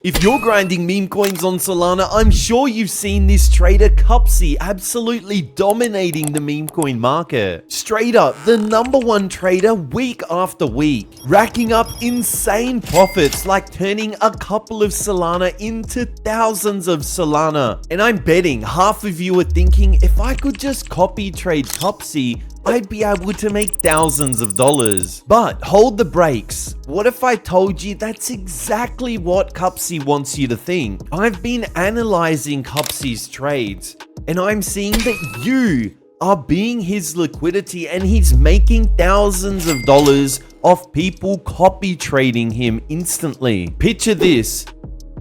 If you're grinding meme coins on Solana, I'm sure you've seen this trader Cupsey absolutely dominating the meme coin market. Straight up, the #1 trader week after week, racking up insane profits like turning a couple of Solana into thousands of Solana. And I'm betting half of you are thinking, if I could just copy trade Cupsey, I'd be able to make thousands of dollars. But hold the brakes. What if I told you that's exactly what Cupsey wants you to think? I've been analyzing Cupsey's trades, and I'm seeing that you are being his liquidity, and he's making thousands of dollars off people copy trading him instantly. Picture this.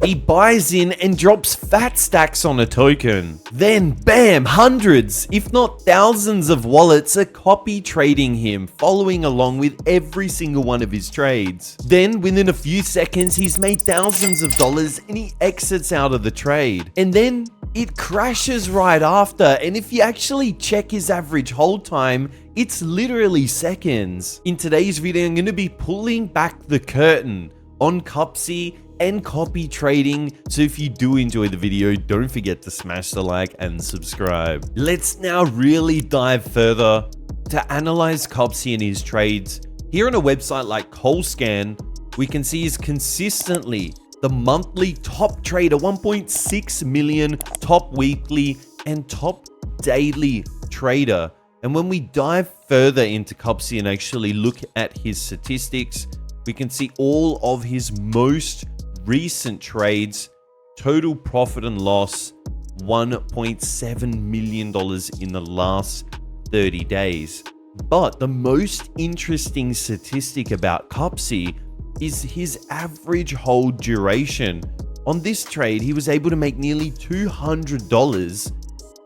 He buys in and drops fat stacks on a token. Then bam, hundreds, if not thousands of wallets are copy trading him, following along with every single one of his trades. Then within a few seconds, he's made thousands of dollars and he exits out of the trade. And then it crashes right after. And if you actually check his average hold time, it's literally seconds. In today's video, I'm going to be pulling back the curtain on Cupsey and copy trading. So if you do enjoy the video, don't forget to smash the like and subscribe. Let's now really dive further to analyze Cupsey and his trades. Here on a website like ColeScan, we can see he's consistently the monthly top trader, 1.6 million, top weekly and top daily trader. And when we dive further into Cupsey and actually look at his statistics, we can see all of his most recent trades, total profit and loss, $1.7 million in the last 30 days. But the most interesting statistic about Cupsey is his average hold duration. On this trade, he was able to make nearly $200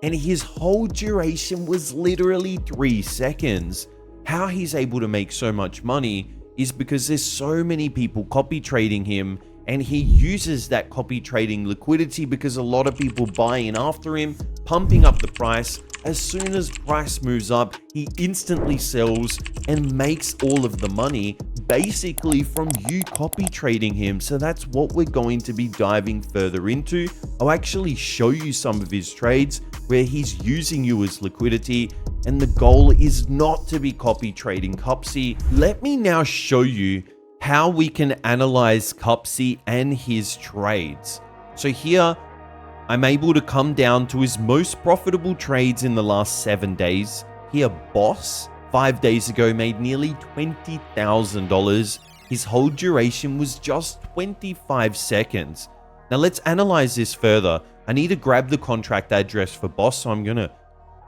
and his hold duration was literally 3 seconds. How he's able to make so much money is because there's so many people copy trading him, and he uses that copy trading liquidity because a lot of people buy in after him, pumping up the price. As soon as price moves up, he instantly sells and makes all of the money basically from you copy trading him. So that's what we're going to be diving further into. I'll actually show you some of his trades where he's using you as liquidity, and the goal is not to be copy trading Cupsey. Let me now show you how we can analyze Cupsey and his trades. So here, I'm able to come down to his most profitable trades in the last 7 days. Here, Boss, 5 days ago, made nearly $20,000. His hold duration was just 25 seconds. Now let's analyze this further. I need to grab the contract address for Boss, so I'm gonna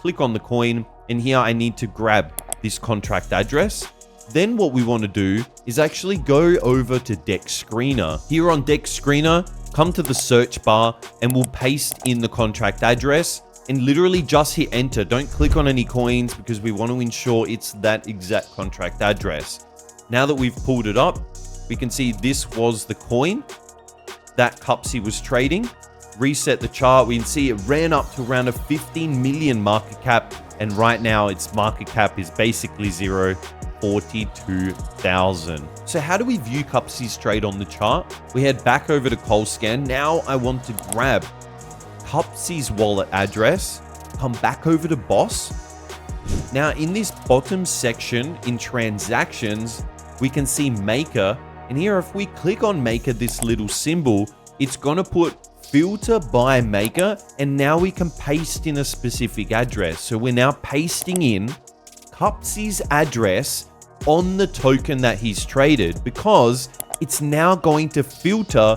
click on the coin, and here I need to grab this contract address. Then what we want to do is actually go over to Dexscreener. Here on Dexscreener, come to the search bar and we'll paste in the contract address and literally just hit enter. Don't click on any coins because we want to ensure it's that exact contract address. Now that we've pulled it up, we can see this was the coin that Cupsey was trading. Reset the chart, we can see it ran up to around a 15 million market cap, and right now its market cap is basically zero. 42,000. So how do we view Cupsey's trade on the chart? We head back over to ColeScan. Now I want to grab Cupsey's wallet address, come back over to Boss. Now in this bottom section in transactions, we can see Maker. And here, if we click on Maker, this little symbol, it's going to put filter by Maker. And now we can paste in a specific address. So we're now pasting in Cupsey's address on the token that he's traded, because it's now going to filter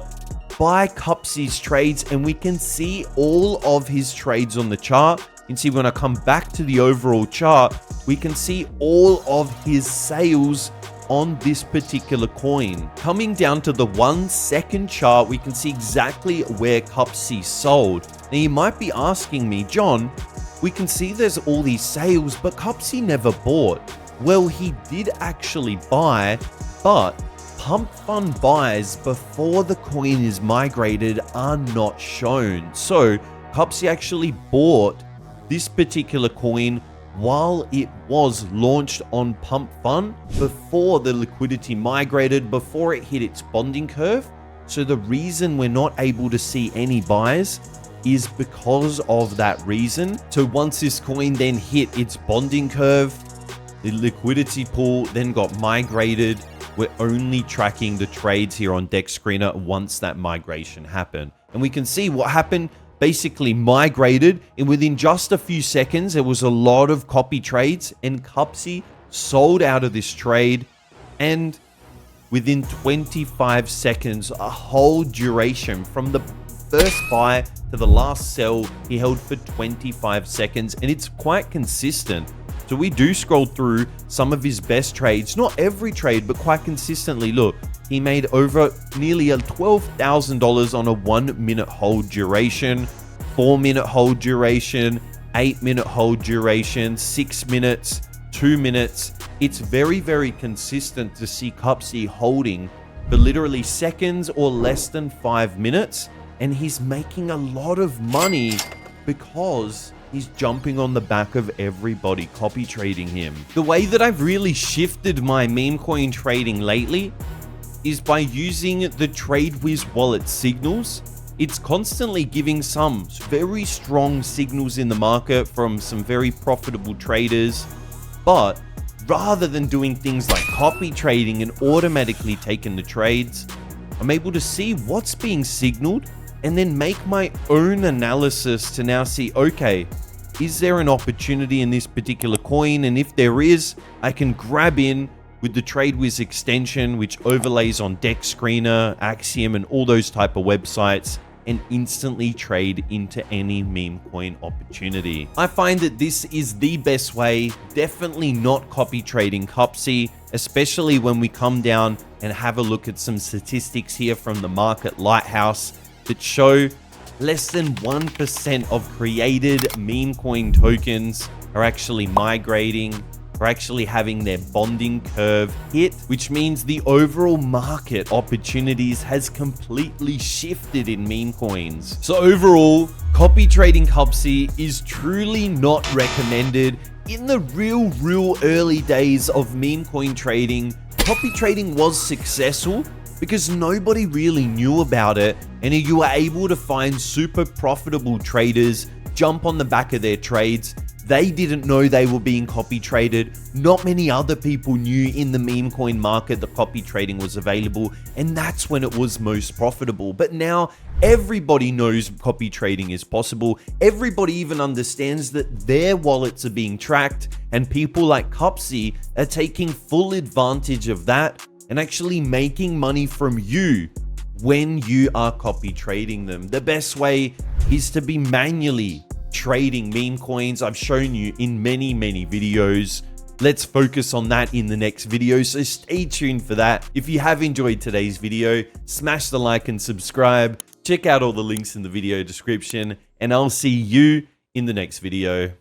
by Cupsey's trades, and we can see all of his trades on the chart. You can see when I come back to the overall chart, we can see all of his sales on this particular coin. Coming down to the 1 second chart, we can see exactly where Cupsey sold. Now you might be asking me, John, we can see there's all these sales, but Cupsey never bought. Well, he did actually buy, but pump fund buys before the coin is migrated are not shown. So Cupsey actually bought this particular coin while it was launched on Pump Fund, before the liquidity migrated, before it hit its bonding curve. So the reason we're not able to see any buys is because of that reason. So once this coin then hit its bonding curve, the liquidity pool then got migrated. We're only tracking the trades here on Dexscreener once that migration happened. And we can see what happened, basically migrated, and within just a few seconds, there was a lot of copy trades, and Cupsey sold out of this trade. And within 25 seconds, a whole duration from the first buy to the last sell, he held for 25 seconds, and it's quite consistent. So we do scroll through some of his best trades, not every trade, but quite consistently. Look, he made over nearly $12,000 on a 1 minute hold duration, 4 minute hold duration, 8 minute hold duration, 6 minutes, 2 minutes. It's very, very consistent to see Cupsey holding for literally seconds or less than 5 minutes. And he's making a lot of money because he's jumping on the back of everybody copy trading him. The way that I've really shifted my meme coin trading lately is by using the TradeWiz wallet signals. It's constantly giving some very strong signals in the market from some very profitable traders. But rather than doing things like copy trading and automatically taking the trades, I'm able to see what's being signaled and then make my own analysis to now see, okay, is there an opportunity in this particular coin? And if there is, I can grab in with the TradeWiz extension, which overlays on Dexscreener, Axiom, and all those type of websites, and instantly trade into any meme coin opportunity. I find that this is the best way, definitely not copy trading Cupsey, especially when we come down and have a look at some statistics here from the Market Lighthouse that show less than 1% of created meme coin tokens are actually migrating, are actually having their bonding curve hit, which means the overall market opportunities has completely shifted in meme coins. So overall, copy trading Cupsey is truly not recommended. In the real early days of meme coin trading, copy trading was successful because nobody really knew about it, and you were able to find super profitable traders jump on the back of their trades. They didn't know they were being copy traded. Not many other people knew in the meme coin market that copy trading was available, and that's when it was most profitable. But now everybody knows copy trading is possible. Everybody even understands that their wallets are being tracked, and people like Cupsey are taking full advantage of that and actually making money from you when you are copy trading them. The best way is to be manually trading meme coins. I've shown you in many videos. Let's focus on that in the next video, so stay tuned for that. If you have enjoyed today's video, smash the like and subscribe. Check out all the links in the video description, and I'll see you in the next video.